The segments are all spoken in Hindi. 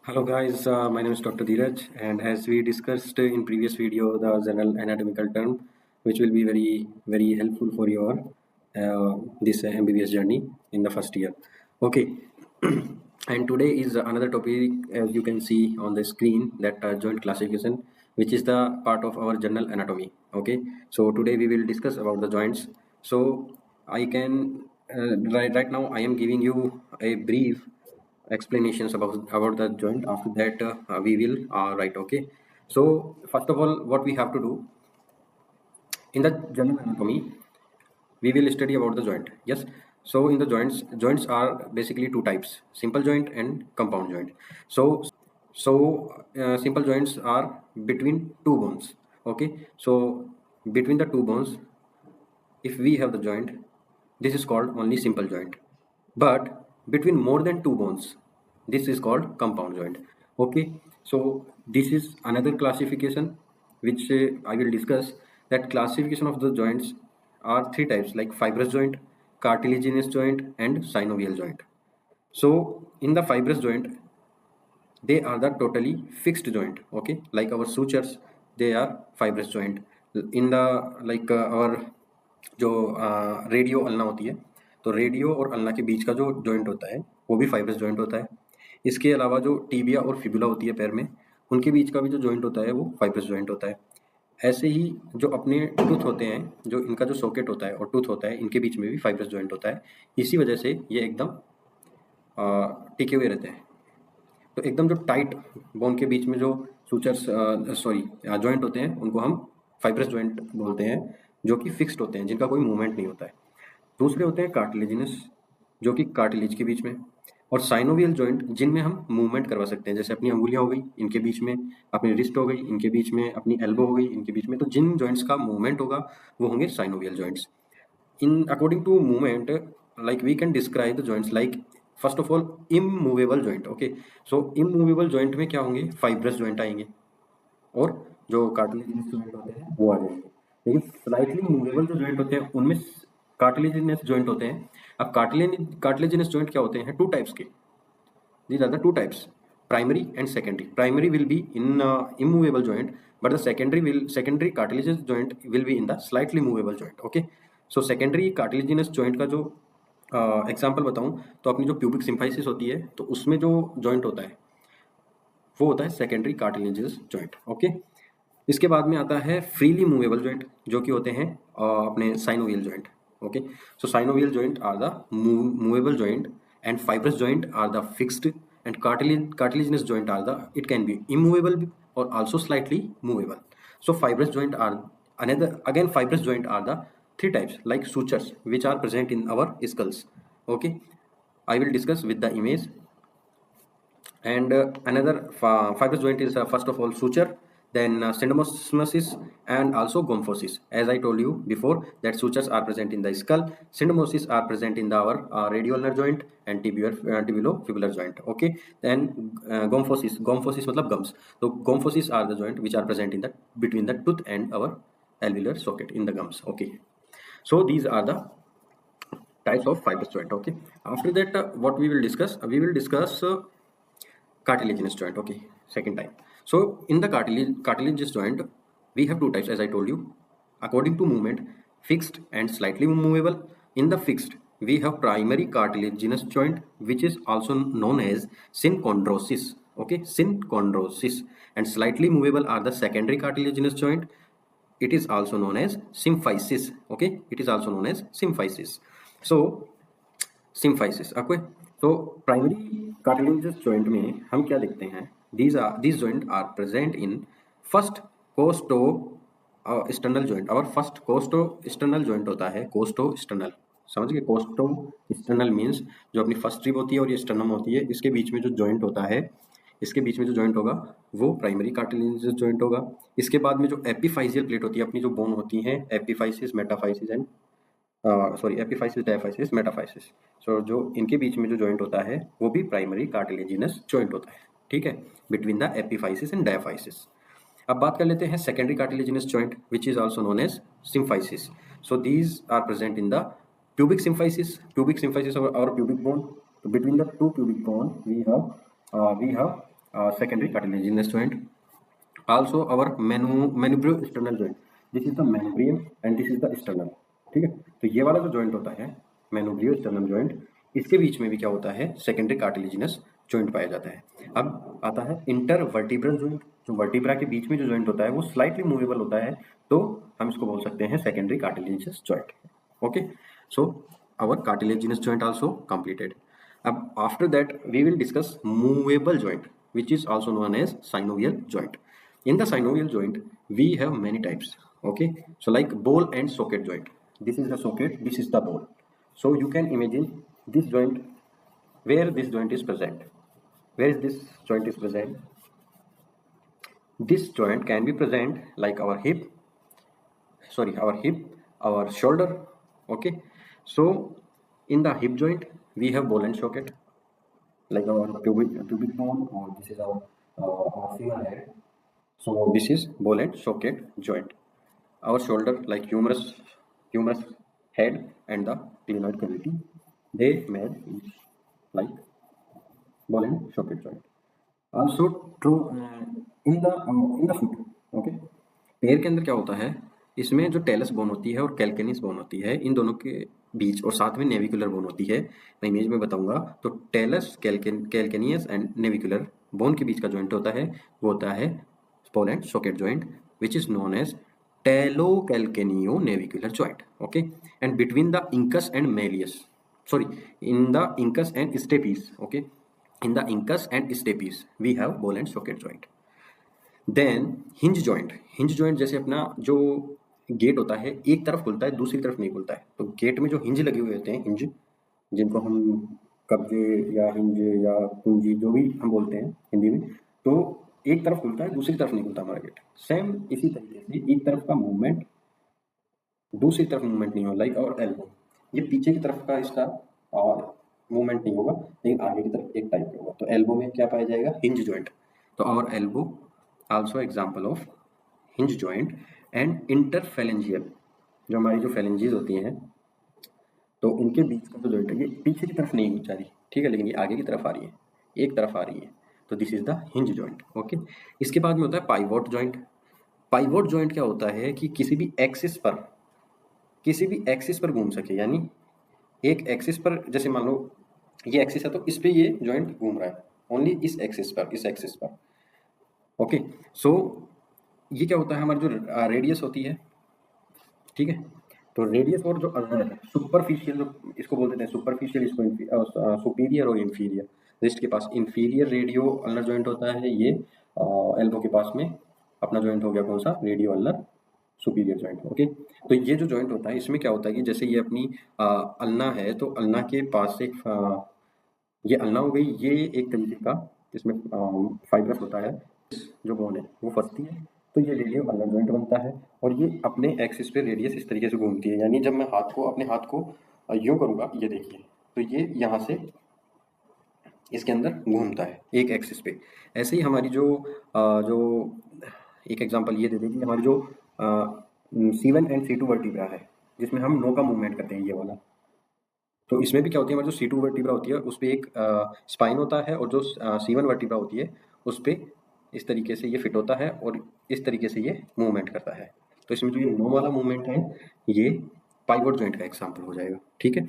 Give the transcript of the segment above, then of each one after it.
Hello guys, my name is Dr. Dheeraj, and as we discussed in previous video, the general anatomical term, which will be very helpful for your this MBBS journey in the first year. Okay, and today is another topic, as you can see on the screen, that joint classification, which is the part of our general anatomy. Okay, so today we will discuss about the joints. So I can right now I am giving you a brief explanations about the joint. After that we will write. Okay, so first of all, what we have to do in the general anatomy, we will study about the joint. Yes, so in the joints are basically two types: simple joint and compound joint. So simple joints are between two bones. Okay, so between the two bones, if we have the joint, this is called only simple joint. But between more than two bones, this is called compound joint. Okay, so this is another classification which I will discuss. That classification of the joints are three types, like fibrous joint, cartilaginous joint, and synovial joint. So in the fibrous joint, they are the totally fixed joint. Okay, like our sutures, they are fibrous joint. In the like our जो रेडियो अल्ना होती है, तो रेडियो और अल्ना के बीच का जो जॉइंट होता है वो भी फाइब्रस जॉइंट होता है. इसके अलावा जो टीबिया और फिबुला होती है पैर में, उनके बीच का भी जो जॉइंट होता है वो फाइब्रस जॉइंट होता है. ऐसे ही जो अपने टूथ होते हैं, जो इनका जो सॉकेट होता है और टूथ होता है, इनके बीच में भी फाइब्रस जॉइंट होता है. इसी वजह से ये एकदम टिके हुए रहते हैं. तो एकदम जो टाइट बोन के बीच में जो सूचर्स जॉइंट होते हैं, उनको हम फाइब्रस जॉइंट बोलते हैं, जो कि फिक्स्ड होते हैं, जिनका कोई मूवमेंट नहीं होता है. दूसरे होते हैं कार्टिलेजिनस, जो कि कार्टिलेज के बीच में, और साइनोवियल जॉइंट, जिनमें हम मूवमेंट करवा सकते हैं, जैसे अपनी अंगुलियां हो गई इनके बीच में, अपनी रिस्ट हो गई इनके बीच में, अपनी एल्बो हो गई इनके बीच में. तो जिन जॉइंट्स का मूवमेंट होगा वो होंगे synovial joints. In according to movement, like we can describe the joints like, first of all, immovable joint. Okay, so immovable joint में क्या होंगे? फाइब्रस joint आएंगे, और जो कार्टिलेजिनस joint होते हैं वो आ जाएंगे. लेकिन स्लाइटली मूवेबल जो joint होते हैं उनमें कार्टिलेजिनस joint होते हैं. अब कार्टिलेजिनस joint क्या होते हैं? टू टाइप्स के. These are the two types: primary and secondary. Primary will be in immovable joint, but the secondary cartilaginous joint will be in the slightly movable joint. Okay, so secondary cartilaginous joint का जो एग्जाम्पल बताऊं, तो अपनी जो प्यूबिक सिम्फाइसिस होती है, तो उसमें जो जॉइंट होता है वो होता है सेकेंडरी कार्टिलेजिनस जॉइंट. ओके, इसके बाद में आता है फ्रीली मूवेबल जॉइंट, जो कि होते हैं अपने synovial joint. Okay, so synovial joint are the movable joint, and fibrous joint are the fixed, and cartilaginous joint are the, it can be immovable or also slightly movable. So fibrous joint are fibrous joint are the three types, like sutures, which are present in our skulls. Okay, I will discuss with the image. And another fibrous joint is first of all suture, then syndesmosis, and also gomphosis. As I told you before, that sutures are present in the skull, syndesmosis are present in our radioulnar joint, and tibulofibular joint. Okay, then gomphosis matlab gums. So gomphosis are the joint which are present in the between the tooth and our alveolar socket in the gums. Okay, so these are the types of fibrous joint. Okay, after that what we will discuss, cartilaginous joint. Okay, second type. So in the cartilaginous joint, we have two types, as I told you, according to movement: fixed and slightly movable. In the fixed, we have primary cartilaginous joint, which is also known as synchondrosis. Okay, synchondrosis. And slightly movable are the secondary cartilaginous joint. It is also known as symphysis. Okay, it is also known as symphysis. So symphysis. Okay, तो प्राइमरी कार्टिलेजिनस जॉइंट में हम क्या देखते हैं? These joint are present in first costosternal joint. और फर्स्ट कोस्टो स्टर्नल जॉइंट होता है कोस्टो स्टर्नल. समझ गए? कोस्टो स्टर्नल मीन्स जो अपनी फर्स्ट रिब होती है और ये स्टर्नम होती है, इसके बीच में जो जॉइंट होता है, इसके बीच में जो जॉइंट होगा वो प्राइमरी कार्टिलेजिनस जॉइंट होगा. इसके बाद में जो एपिफाइसियल प्लेट होती है, अपनी जो बोन होती है, epiphysis, metaphysis and epiphysis, diaphysis, metaphysis. So जो इनके बीच में जो जॉइंट होता है वो भी प्राइमरी कार्टिलेजिनस जॉइंट होता है. ठीक है, between the epiphysis and diaphysis. अब बात कर लेते हैं secondary cartilaginous joint, which is also known as symphysis. So these are present in the pubic symphysis. Pubic symphysis or pubic bone. So between the two pubic bone we have secondary cartilaginous joint. Also our manubrium-sternal joint. This is the manubrium and this is the sternum. ठीक है, तो ये वाला जो जॉइंट होता है manubrium-sternal joint, इसके बीच में भी क्या होता है, सेकेंडरी कार्टिलेजिनस जॉइंट पाया जाता है। अब आता है इंटरवर्टिब्रल जॉइंट, जो वर्टिब्रा के बीच में जो जॉइंट होता है वो स्लाइटली मूवेबल होता है, तो हम इसको बोल सकते हैं secondary cartilaginous joint. Okay, so our cartilaginous joint also completed. After that we will discuss movable joint, which is also known as synovial joint. In the synovial joint we have many types. Okay, so like ball and socket joint. This is the socket, this is the ball. So you can imagine this joint, where this joint is present. Where is this joint is present? This joint can be present like our hip, our shoulder. Okay, so in the hip joint we have ball and socket, like our pubic bone, or this is our femur head. So this is ball and socket joint. Our shoulder, like humerus head and the glenoid cavity, they made like ball and socket joint. Also true in the foot. Okay, पैर के अंदर क्या होता है, इसमें जो टेलस बोन होती है और कैल्केनियस बोन होती है, इन दोनों के बीच और साथ में नेविकुलर बोन होती है। मैं इमेज में बताऊंगा, तो tells, calcaneus and navicular bone के बीच का जॉइंट होता है, वो होता है ball and socket joint, which is known as talocalcaneo-navicular joint. Okay, and between the incus and malleus, in the incus and stapes, okay, in the incus and stapes we have ball and socket joint. Then hinge joint जैसे अपना जो गेट होता है, एक तरफ खुलता है दूसरी तरफ नहीं खुलता है, तो गेट में जो हिंज लगे हुए होते हैं, हिंज जिनको हम कब्जे या हिंज या कुंजी जो भी हम बोलते हैं हिंदी में, तो एक तरफ खुलता है दूसरी तरफ नहीं खुलता हमारा गेट। सेम इसी तरीके से एक तरफ का मूवमेंट दूसरी तरफ मूवमेंट नहीं होगा, लाइक और एल्बो, ये पीछे की तरफ का इसका मूवमेंट नहीं होगा, लेकिन आगे की तरफ एक टाइप का होगा। तो एल्बो में क्या पाया जाएगा, हिंज जॉइंट। तो और elbow also example of hinge joint and interphalangeal, जो हमारी जो phalanges होती हैं, तो इनके बीच का जो जॉइंट है ये पीछे की तरफ नहीं जा रही, ठीक है, लेकिन ये आगे की तरफ आ रही है, एक तरफ आ रही है, तो this is the hinge joint. Okay, इसके बाद में होता है पाइवोट जॉइंट। पाइवोट जॉइंट क्या होता है कि किसी भी एक्सिस पर घूम सके, यानी एक एक्सिस पर, जैसे मान लो ये एक्सिस है तो इस पे ये जॉइंट घूम रहा है, ओनली इस एक्सिस पर। ओके, सो ये क्या होता है, हमारी जो रेडियस होती है, ठीक है, तो रेडियस और जो अल्नर है, सुपरफिशियल जो इसको बोल देते हैं सुपरफिशियल, इसको सुपीरियर और इंफीरियर। रिस्ट के पास इंफीरियर रेडियो अल्नर जॉइंट होता है, ये एल्बो के पास में अपना जॉइंट हो गया कौन सा, radio ulnar superior joint. Okay, तो ये जो जॉइंट होता है इसमें क्या होता है कि जैसे ये अपनी अल्ना है, तो अल्ना के पास से ये अल्ना हो गई, ये एक तरीके का इसमें फाइब्रस होता है, जो बोन है वो फंसती है, तो ये रेडियो अल्नर जॉइंट बनता है, और ये अपने एक्सिस पे रेडियस इस तरीके से घूमती है, यानी जब मैं अपने हाथ को यूं करूंगा, ये देखिए, तो ये यहाँ से इसके अंदर घूमता है एक एक्सिस पे। ऐसे ही हमारी जो एक एग्जांपल ये दे दें कि हमारी जो C1 एंड C2 वर्टिब्रा है, जिसमें हम नो का मूवमेंट करते हैं, ये वाला, तो इसमें भी क्या होती है, हमारी जो C2 वर्टिब्रा होती है उस पर एक स्पाइन होता है, और जो C1 वर्टिब्रा होती है उस पर इस तरीके से ये फिट होता है और इस तरीके से ये मूवमेंट करता है। तो इसमें जो ये नो वाला मूवमेंट है ये पाइवोट जॉइंट का एग्जांपल हो जाएगा, ठीक है।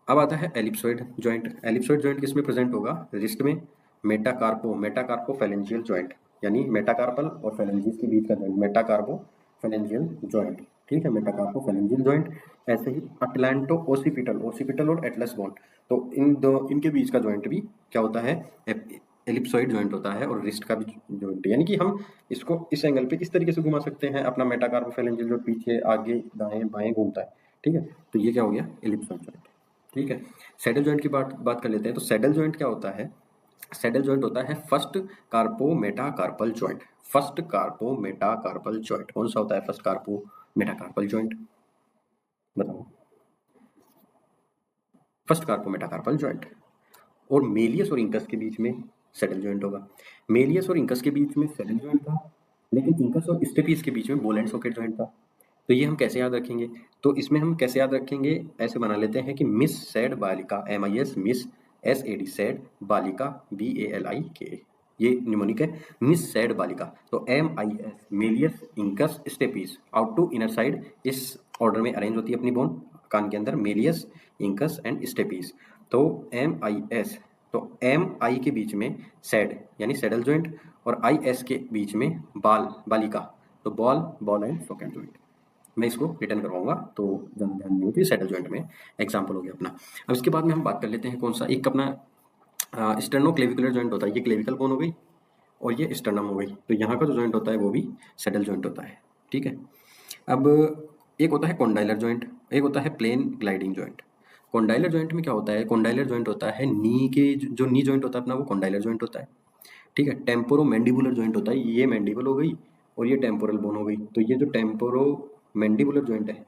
अब आता है एलिप्सॉइड जॉइंट। एलिप्सॉइड जॉइंट किसमें प्रेजेंट होगा, रिस्ट में। मेटाकार्पो फेलेंजियल जॉइंट, यानी मेटाकार्पल और फेलेंजिस के बीच का जॉइंट, मेटाकार्पो फेलेंजियल जॉइंट, ठीक है, मेटाकार्पो फेलेंजियल जॉइंट। ऐसे ही अटलांटो ओसिपिटल और एटलस बोन, तो इनके बीच का जॉइंट भी क्या होता है, एलिप्सॉइड जॉइंट होता है, और रिस्ट का भी जॉइंट, यानी कि हम इसको इस एंगल पे इस तरीके से घुमा सकते हैं, अपना मेटाकार्पोफेलेंजियल जो पीछे आगे दाएं बाएं घूमता है, ठीक है, तो ये क्या हो गया, एलिप्सॉइड जॉइंट, ठीक है। सैडल जॉइंट की बात कर लेते हैं। तो सैडल जॉइंट क्या होता है, सैडल जॉइंट होता है first carpometacarpal joint. First carpometacarpal joint कौन सा होता है, फर्स्ट कार्पो मेटाकार्पल जॉइंट, बताओ, फर्स्ट कार्पो मेटाकार्पल जॉइंट। और मेलियस और इंकस के बीच में सैडल जॉइंट होगा। मेलियस और इंकस के बीच में सैडल जॉइंट था, लेकिन इंकस और स्टेपीज के बीच में बॉल एंड सॉकेट जॉइंट था। तो ये हम कैसे याद रखेंगे, तो इसमें हम कैसे याद रखेंगे, ऐसे बना लेते हैं कि मिस सैड बालिका, MIS मिस SAD सैड बालिका BALIK, ये निमोनिक है। मिस सैड बालिका, तो MIS malleus incus stapes out to inner side, इस ऑर्डर में अरेंज होती है अपनी बोन कान के अंदर, मेलियस इंकस एंड स्टेपीज। तो MIS, तो MI के बीच में सैड यानी सैडल जॉइंट, और IS के बीच में बालिका, तो बॉल एंड सॉकेट जॉइंट। मैं इसको रिटर्न करवाऊंगा तो ज़्यादा ध्यान नहीं होती, सेटल जॉइंट में एग्जाम्पल हो गया अपना। अब इसके बाद में हम बात कर लेते हैं कौन सा, एक अपना स्टर्नो क्लेविकुलर जॉइंट होता है, ये क्लेविकल बोन हो गई और ये स्टर्नम हो गई, तो यहाँ का जो जॉइंट होता है वो भी सेटल जॉइंट होता है, ठीक है। अब एक होता है कॉन्डाइलर जॉइंट, एक होता है plane gliding joint. Condylar joint में क्या होता है, कॉन्डाइलर जॉइंट होता है नी के, जो नी जॉइंट होता है अपना वो कॉन्डाइलर जॉइंट होता है, ठीक है। टेम्पोरो मैंडिबुलर जॉइंट होता है, ये मैंडिबल हो गई और ये टेम्पोरल बोन हो गई, तो ये जो टेम्पोरो मैंडिबुलर जॉइंट है,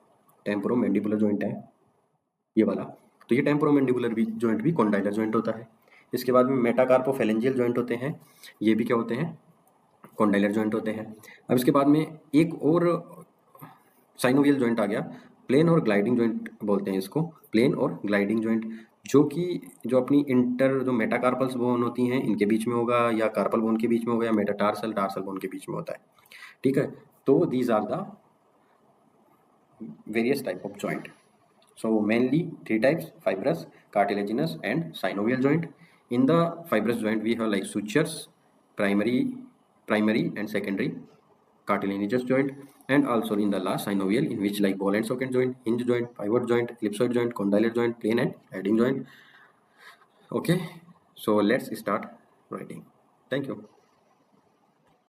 टेम्पोरो मैंडिबुलर जॉइंट है ये वाला, तो ये टेम्पोरो मैंडिबुलर भी जॉइंट भी कॉन्डाइलर जॉइंट होता है। इसके बाद में मेटाकार्पोफेलेंजियल जॉइंट होते हैं, ये भी क्या होते हैं, कॉन्डाइलर जॉइंट होते हैं। अब इसके बाद में एक और साइनोवियल जॉइंट आ गया, प्लेन और ग्लाइडिंग जॉइंट बोलते हैं इसको, प्लेन और ग्लाइडिंग जॉइंट, जो अपनी इंटर जो मेटाकार्पल्स बोन होती हैं इनके बीच में होगा, या कार्पल बोन के बीच में होगा, या मेटाटार्सल टार्सल बोन के बीच में होता है, ठीक है। तो these are the various type of joint. So mainly three types: fibrous, cartilaginous, and synovial joint. In the fibrous joint, we have like sutures, primary and secondary cartilaginous joint, and also in the last synovial, in which like ball and socket joint, hinge joint, pivot joint, ellipsoid joint, condylar joint, plane and heading joint. Okay, so let's start writing. Thank you.